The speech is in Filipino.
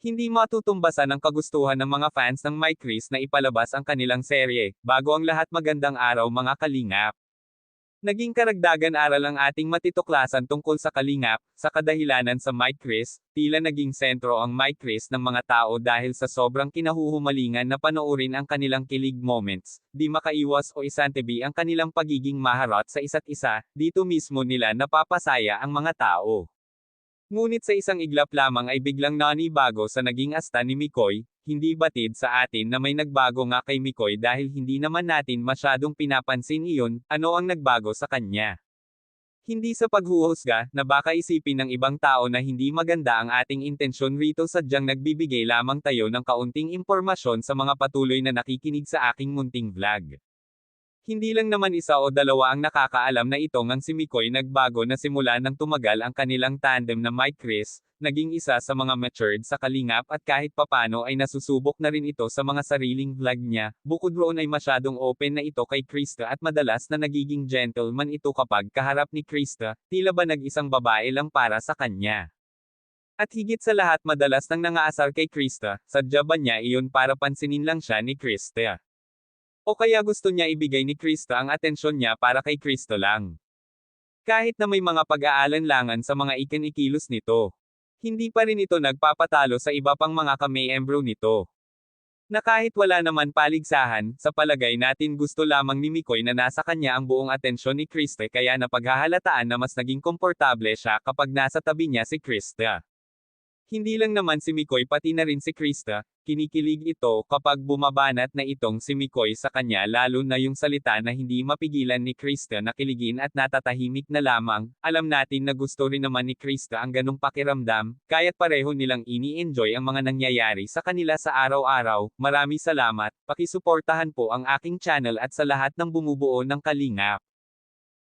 Hindi matutumbasan ang kagustuhan ng mga fans ng Mike Chris na ipalabas ang kanilang serye, bago ang lahat magandang araw mga kalingap. Naging karagdagan aral ang ating matituklasan tungkol sa kalingap, sa kadahilanan sa Mike Chris, tila naging sentro ang Mike Chris ng mga tao dahil sa sobrang kinahuhumalingan na panoorin ang kanilang kilig moments, di makaiwas o isantabi ang kanilang pagiging maharot sa isa't isa, dito mismo nila napapasaya ang mga tao. Ngunit sa isang iglap lamang ay biglang nanibago sa naging asta ni Mikoy, hindi batid sa atin na may nagbago nga kay Mikoy dahil hindi naman natin masyadong pinapansin iyon, ano ang nagbago sa kanya. Hindi sa paghuhusga, na baka isipin ng ibang tao na hindi maganda ang ating intensyon rito sadyang nagbibigay lamang tayo ng kaunting impormasyon sa mga patuloy na nakikinig sa aking munting vlog. Hindi lang naman isa o dalawa ang nakakaalam na ito ngang si Mikoy nagbago na simula nang tumagal ang kanilang tandem na Mike Chris, naging isa sa mga matured sa kalingap at kahit papano ay nasusubok na rin ito sa mga sariling vlog niya, bukod roon ay masyadong open na ito kay Krista at madalas na nagiging gentleman ito kapag kaharap ni Krista, tila ba nag-isang babae lang para sa kanya. At higit sa lahat madalas nang nangaasar kay Krista, sadya ba niya iyon para pansinin lang siya ni Krista? O kaya gusto niya ibigay ni Krista ang atensyon niya para kay Krista lang. Kahit na may mga pag-aalanlangan sa mga ikinikilos nito. Hindi pa rin ito nagpapatalo sa iba pang mga kameyembro nito. Na kahit wala naman paligsahan, sa palagay natin gusto lamang ni Mikoy na nasa kanya ang buong atensyon ni Krista kaya napaghahalataan na mas naging komportable siya kapag nasa tabi niya si Krista. Hindi lang naman si Mikoy pati na rin si Krista, kinikilig ito kapag bumabanat na itong si Mikoy sa kanya lalo na yung salita na hindi mapigilan ni Krista na kiligin at natatahimik na lamang, alam natin na gusto rin naman ni Krista ang ganong pakiramdam, kaya't pareho nilang ini-enjoy ang mga nangyayari sa kanila sa araw-araw, marami salamat, pakisuportahan po ang aking channel at sa lahat ng bumubuo ng kalingap.